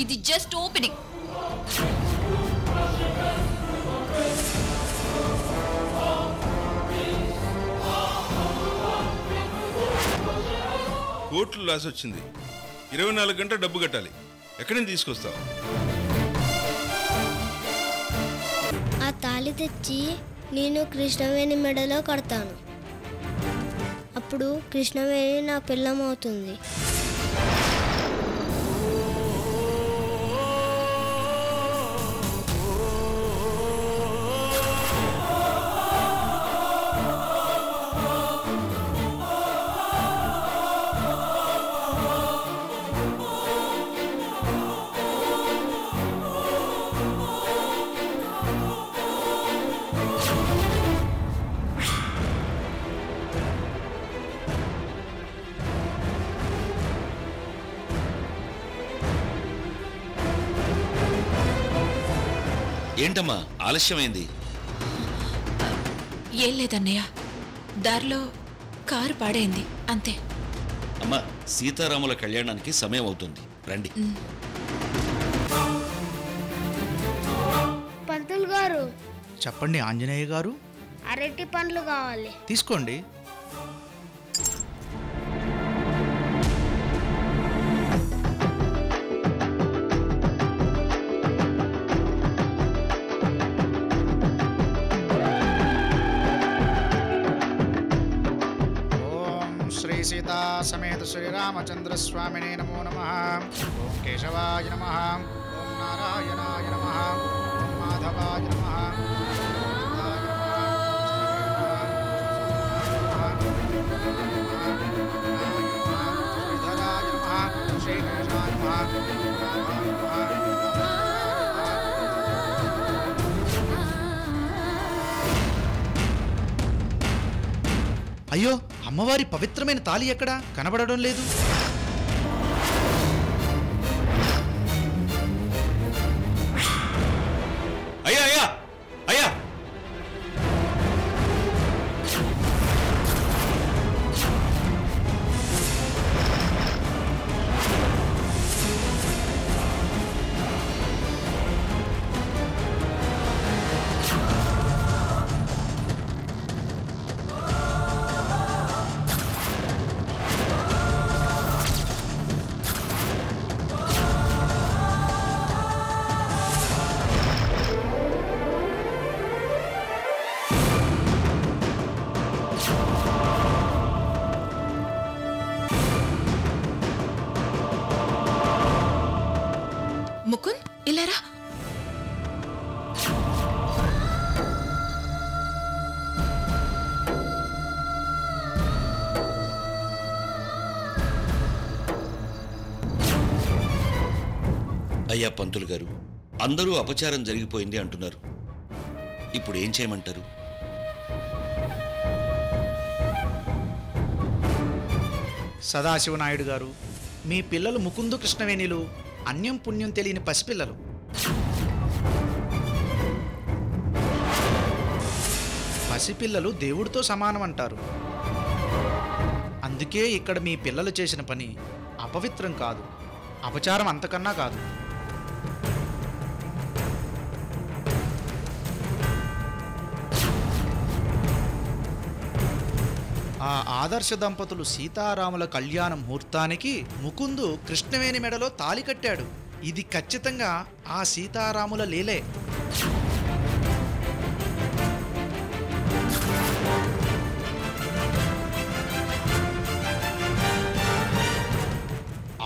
ఇది just opening. కోట్లు loss వచ్చింది. 24 గంటల డబ్బు కట్టాలి. ఎక్కడి నుంచి తీసుకొస్తావు? ఆ తాళి తెచ్చి నేను కృష్ణవేణి మెడలో కడతాను. అప్పుడు కృష్ణవేణి నా పిల్లం అవుతుంది. ఏంటమ్మా ఆలస్యమైంది? ఏం లేదన్నయ్య, దారిలో కారు పాడైంది అంతే. అమ్మా, సీతారాముల కళ్యాణానికి సమయం అవుతుంది, రండి. పంతులు గారు. చెప్పండి ఆంజనేయ గారు. అరటి పండ్లు కావాలి. తీసుకోండి. सीता समेत श्रीरामचंद्र स्वामिने नमो नमः। ओम केशवाय नमः। ओम नारायणाय नमः। ओम माधवाय नमः। श्रीधराय नमः। श्रीकेशाय नमः। అయ్యో, అమ్మవారి పవిత్రమైన తాళి ఎక్కడా కనబడడం లేదు. అయ్యా అయ్యా అయ్యా, ముకుంద్ ఇలారా. అయ్యా పంతులు గారు, అందరూ అపచారం జరిగిపోయింది అంటున్నారు. ఇప్పుడు ఏం చేయమంటారు? సదాశివనాయుడు గారు, మీ పిల్లలు ముకుందు కృష్ణవేణిలు అన్యం పుణ్యం తెలియని పసిపిల్లలు. పసిపిల్లలు దేవుడితో సమానం అంటారు. అందుకే ఇక్కడ మీ పిల్లలు చేసిన పని అపవిత్రం కాదు, అపచారం అంతకన్నా కాదు. ఆ ఆదర్శ దంపతులు సీతారాముల కళ్యాణ ముహూర్తానికి ముకుందు కృష్ణవేణి మెడలో తాళి కట్టాడు. ఇది ఖచ్చితంగా ఆ సీతారాముల లీలే.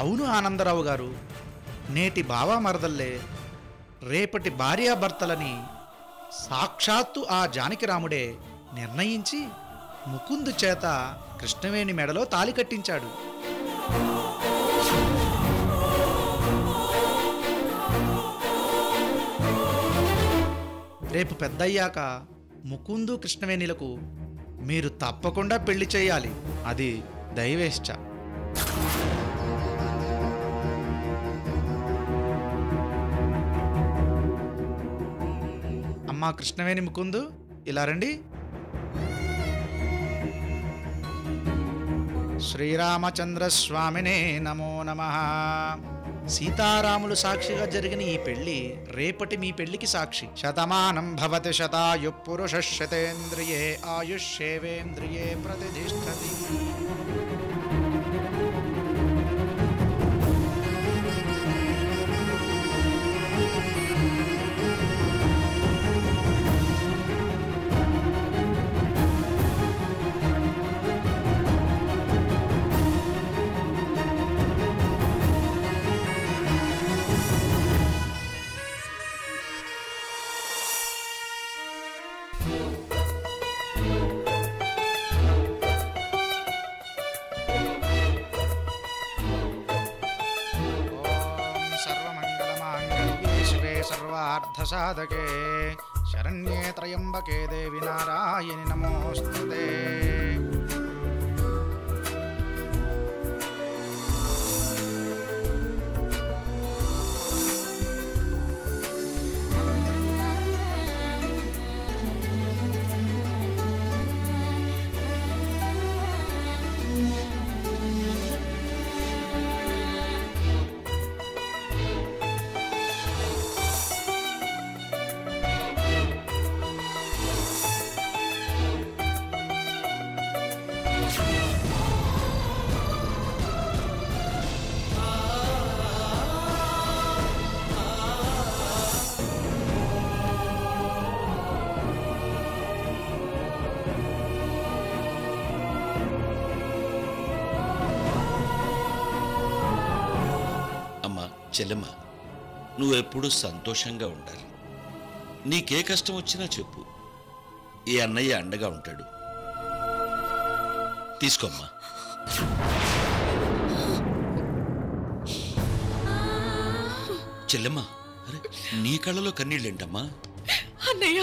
అవును ఆనందరావు గారు, నేటి బావా మరదల్లే రేపటి భార్యాభర్తలని సాక్షాత్తు ఆ జానకిరాముడే నిర్ణయించి ముకుందు చేత కృష్ణవేణి మెడలో తాళి కట్టించాడు. రేపు పెద్దయ్యాక ముకుందు కృష్ణవేణిలకు మీరు తప్పకుండా పెళ్లి చేయాలి. అది దైవేచ్ఛ. అమ్మా కృష్ణవేణి, ముకుందు ఇలా రండి. శ్రీరామచంద్ర స్వామినే నమో నమః. సీతారాములు సాక్షిగా జరిగిన ఈ పెళ్లి రేపటి మీ పెళ్లికి సాక్షి. శతమానం భవతి శతాయు పురుష శతేంద్రియే ఆయుష్యేవేంద్రియే ప్రతిష్ఠతి. सर्वार्थसाधके शरण्ये त्र्यम्बके देवी नारायणि नमोस्तुते. చెల్లెమ్మ, నువ్వెప్పుడు సంతోషంగా ఉండాలి. నీకే కష్టం వచ్చినా చెప్పు, ఈ అన్నయ్య అండగా ఉంటాడు. తీసుకోమ్మా. చెల్లెమ్మ, అరే నీ కళ్ళలో కన్నీళ్ళేంటమ్మా? అన్నయ్య,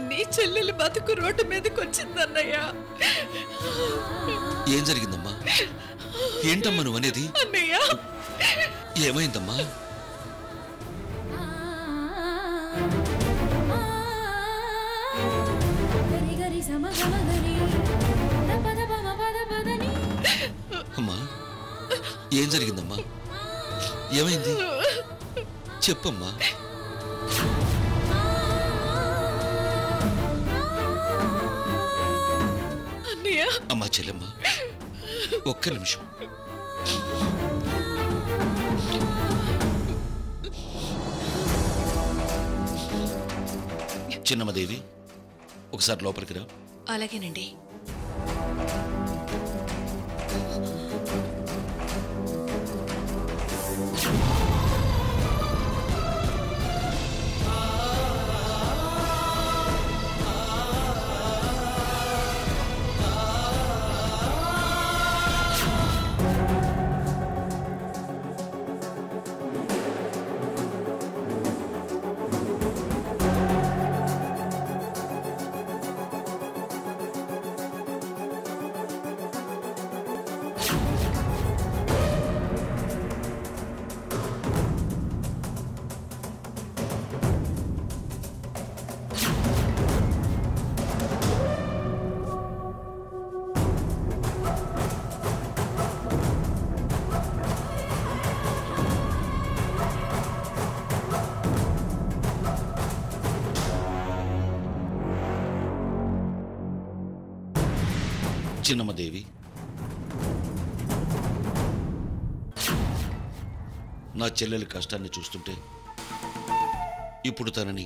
నీ చెల్లెలు బతుకు రోడ్డు మీదకి వచ్చిందన్నయ్య. ఏం జరిగిందమ్మా? ఏంటమ్మా నువ్వు అనేది? అన్నయ్య, ఏమైందమ్మా? అమ్మా, ఏం జరిగిందమ్మా? ఏమైంది చెప్పమ్మా. అమ్మా చెల్లెమ్మ, ఒక్క నిమిషం. చిన్నమ్మదేవి, ఒకసారి లోపలికి రా. అలాగేనండి. చిన్నమ్మదేవి, నా చెల్లెలి కష్టాన్ని చూస్తుంటే ఇప్పుడు తనని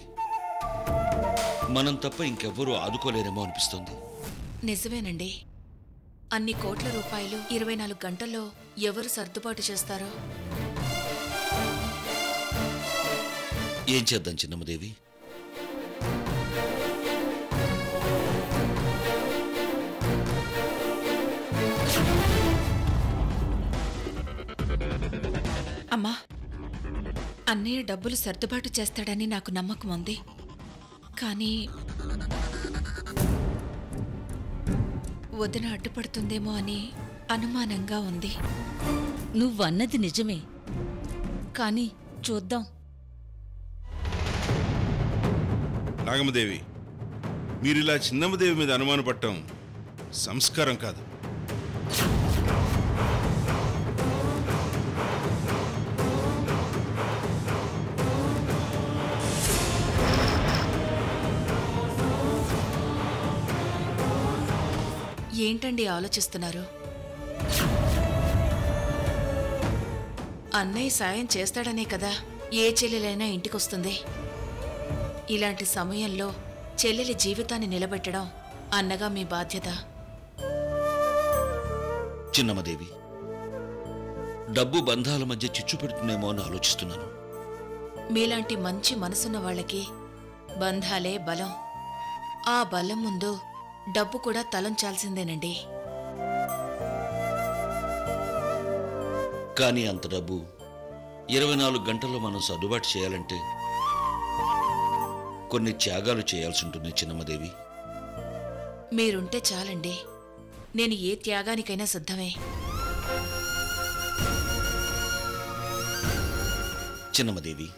మనం తప్ప ఇంకెవ్వరూ ఆదుకోలేరేమో అనిపిస్తుంది. నిజమేనండి. అన్ని కోట్ల రూపాయలు 24 గంటల్లో ఎవరు సర్దుబాటు చేస్తారో? ఏం చేద్దాం చిన్నమ్మదేవి? అమ్మా, అన్నయ్య డబ్బులు సర్దుబాటు చేస్తాడని నాకు నమ్మకం ఉంది. కానీ వదిన అడ్డుపడుతుందేమో అని అనుమానంగా ఉంది. నువ్వన్నది నిజమే, కానీ చూద్దాం. నాగమ్మదేవి, మీరిలా చిన్నమ్మదేవి మీద అనుమానపడటం సంస్కారం కాదు. ఏంటండి ఆలోచిస్తున్నారు? అన్నయ్య సాయం చేస్తాడనే కదా ఏ చెల్లెలైనా ఇంటికొస్తుంది. ఇలాంటి సమయంలో చెల్లెలి జీవితాన్ని నిలబెట్టడం అన్నగా మీ బాధ్యత. చిన్నమ్మదేవి, డబ్బు బంధాల మధ్య చిచ్చు పెడుతుందేమో అని ఆలోచిస్తున్నాను. మీలాంటి మంచి మనసున్న వాళ్ళకి బంధాలే బలం. ఆ బలం ముందు డబ్బు కూడా తలంచాల్సిందేనండి. కానీ అంత డబ్బు 24 గంటల్లో మనం సర్దుబాటు చేయాలంటే కొన్ని త్యాగాలు చేయాల్సి ఉంటుంది చిన్నమ్మదేవి. మీరుంటే చాలండి, నేను ఏ త్యాగానికైనా సిద్ధమే. చిన్నమ్మదేవి,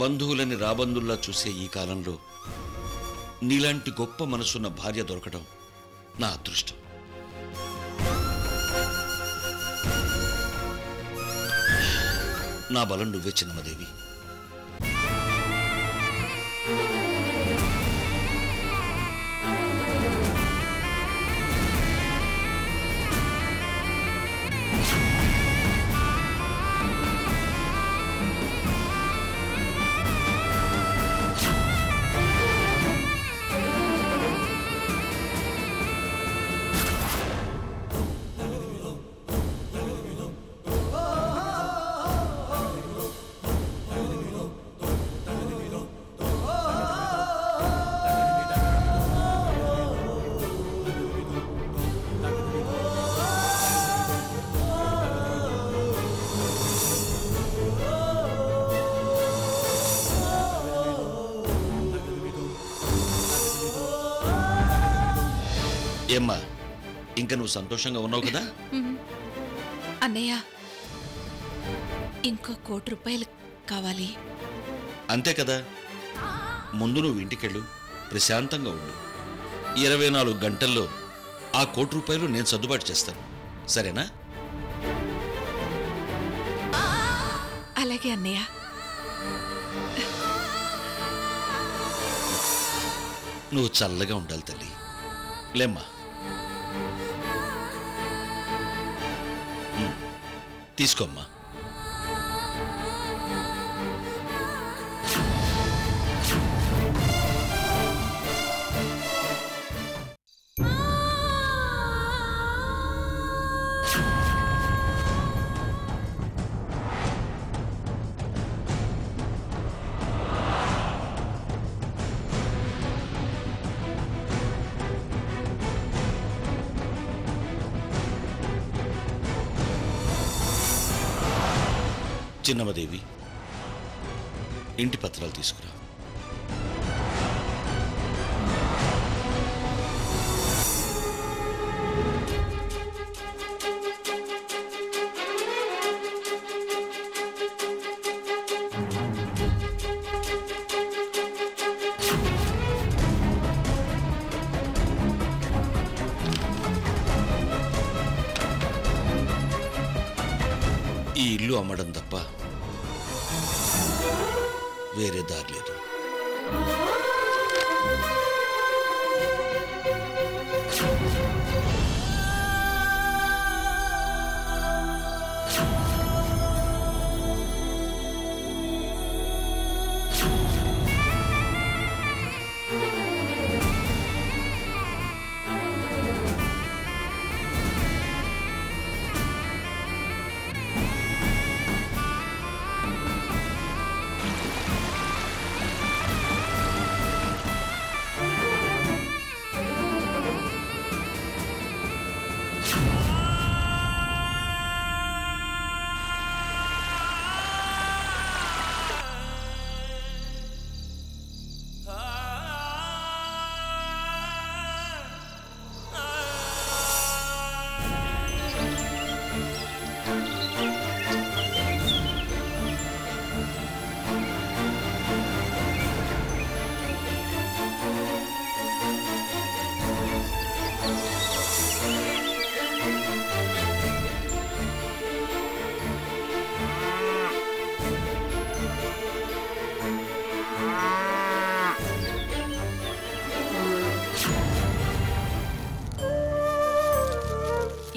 బంధువులని రాబంధుల్లా చూసే ఈ కాలంలో నీలాంటి గొప్ప మనసున్న భార్య దొరకడం నా అదృష్టం. నా బలం నువ్వే చిన్నమ్మదేవి. ఏమ్మా, ఇంకా నువ్వు సంతోషంగా ఉన్నావు కదా? అన్నయ్య, ఇంకో 1 కోటి రూపాయలు కావాలి. అంతే కదా. ముందు నువ్వు ఇంటికెళ్ళు, ప్రశాంతంగా ఉండు. 24 గంటల్లో ఆ 1 కోటి రూపాయలు నేను సర్దుబాటు చేస్తాను, సరేనా? అలాగే అన్నయ్య. నువ్వు చల్లగా ఉండాలి తల్లి. లేమ్మా, తీసుకోమ్మా. చిన్నమ్మదేవి, ఇంటి పత్రాలు తీసుకురా. ఈ ఇల్లు అమ్మడం తప్ప వేరే దారి లేదు.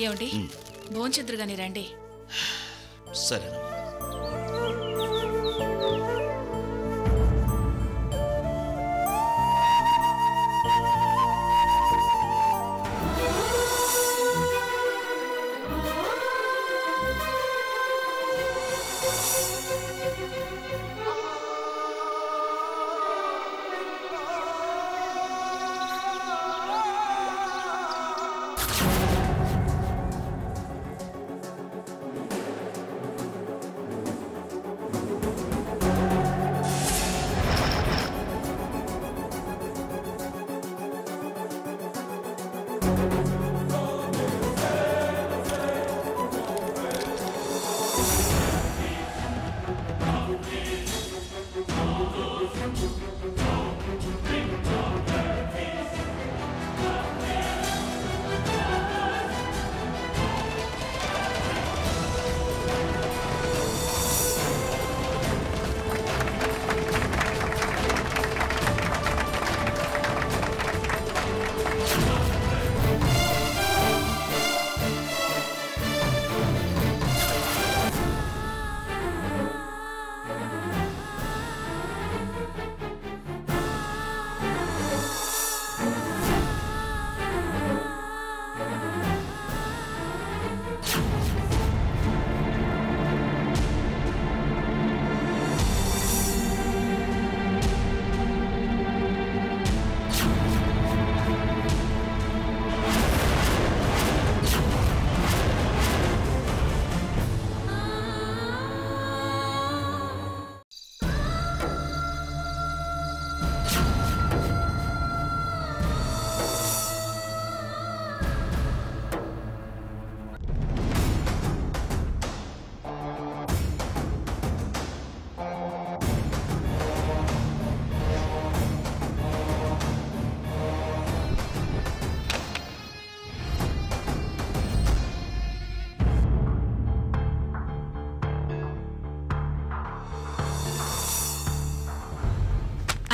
ఏమండి భోంచెద్దురు గాని రండి. సరేనమ్మా.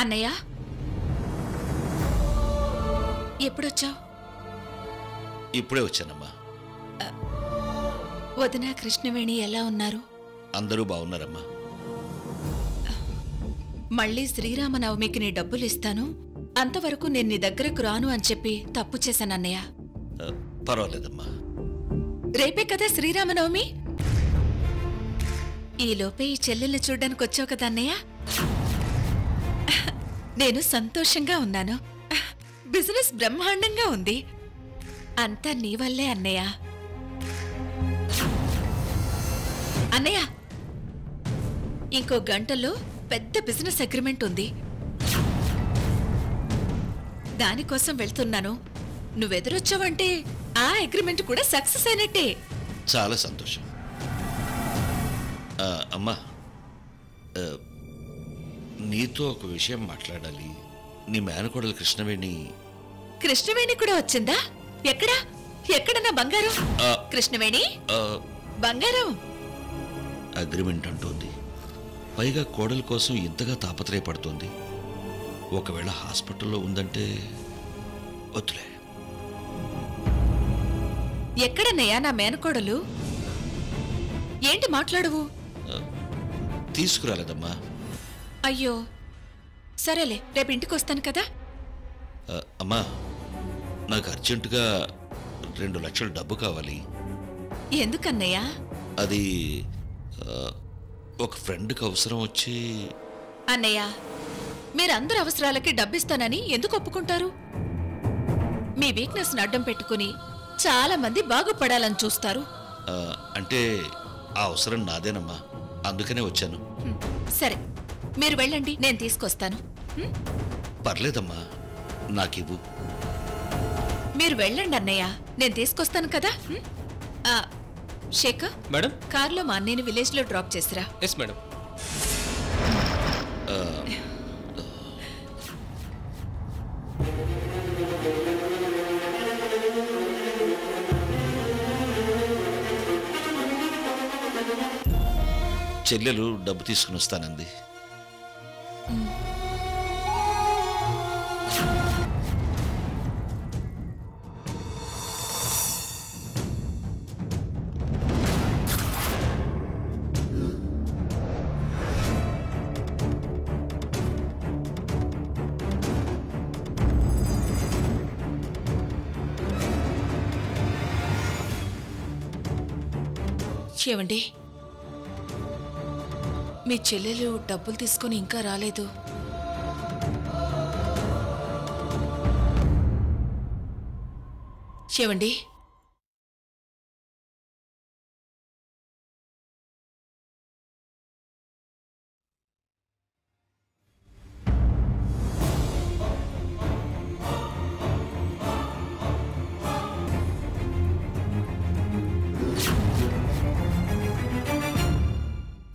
అన్నయ్య ఎప్పుడొచ్చావు? ఇప్పుడే వచ్చానమ్మా. వదిన కృష్ణవేణి ఎలా ఉన్నారు? అందరూ బాగున్నారమ్మా. మళ్ళీ శ్రీరామనవమికి నీ డబ్బులు ఇస్తాను, అంతవరకు నేను నీ దగ్గరకు రాను అని చెప్పి తప్పు చేశానన్నయ్య. పర్వాలేదమ్మా. రేపే కదా శ్రీరామనవమి. ఈలోపే ఈ చెల్లెల్ని చూడ్డానికి వచ్చావు కదా అన్నయ్య. నేను సంతోషంగా ఉన్నాను. బిజినెస్ బ్రహ్మాండంగా ఉంది. అంతా నీ వల్లే అన్నయ్య. అన్నయ్య, ఇంకో గంటలో పెద్ద బిజినెస్ అగ్రిమెంట్ ఉంది. దానికోసం వెళ్తున్నాను. నువ్వెదురొచ్చావంటే ఆ అగ్రిమెంట్ కూడా సక్సెస్ అయినట్టే. చాలా సంతోషం. అమ్మా, నీతో ఒక విషయం మాట్లాడాలి. నీ మేనకోడలు కృష్ణవేణి కూడా వచ్చిందా? ఎక్కడా? ఎక్కడ నా బంగారం? కృష్ణవేణి బంగారం అగ్రిమెంట్ అంటోంది. పైగా కోడల కోసం ఇంతగా తాపత్రయపడుతోంది. ఒకవేళ హాస్పిటల్లో ఉందంటే వద్దులే. ఎక్కడన్నయ్యా నా మేనకోడలు? ఏంటి మాట్లాడువు? తీసుకురాలేదమ్మా. అయ్యో, సరేలే, రేపు ఇంటికి వస్తాను కదా. అమ్మా, నాకు అర్జెంటుగా 2 లక్షల డబ్బు కావాలి. ఎందుకన్నయ్యా? అది ఒక ఫ్రెండ్కి అవసరం వచ్చి. అన్నయ్య, మీరందరి అవసరాలకి డబ్బిస్తానని ఎందుకు ఒప్పుకుంటారు? మీ వీక్నెస్ అడ్డం పెట్టుకుని చాలా మంది బాగుపడాలని చూస్తారు. అంటే ఆ అవసరం నాదేనమ్మా, అందుకనే వచ్చాను. సరే, మీరు వెళ్ళండి, నేను తీసుకొస్తాను. పర్లేదమ్మా, నాకివ్వు. మీరు వెళ్ళండి అన్నయ్య, నేను తీసుకొస్తాను కదా. శేఖర్ మేడం, కార్లో మా అన్నయ్యని విలేజ్ లో డ్రాప్ చేసిరా. Yes madam. చెల్లెలు డబ్బు తీసుకుని వస్తానంది. ఏవండి, మీ చెల్లెలు డబ్బులు తీసుకొని ఇంకా రాలేదు. ఏవండి,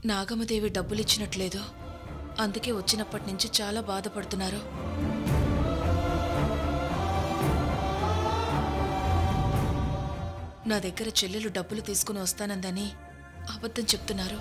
నాగమదేవి డబ్బులిచ్చినట్లేదు. అందుకే వచ్చినప్పటి నుంచి చాలా బాధపడుతున్నారు. నా దగ్గర చెల్లెలు డబ్బులు తీసుకుని వస్తానందని అబద్ధం చెప్తున్నారు.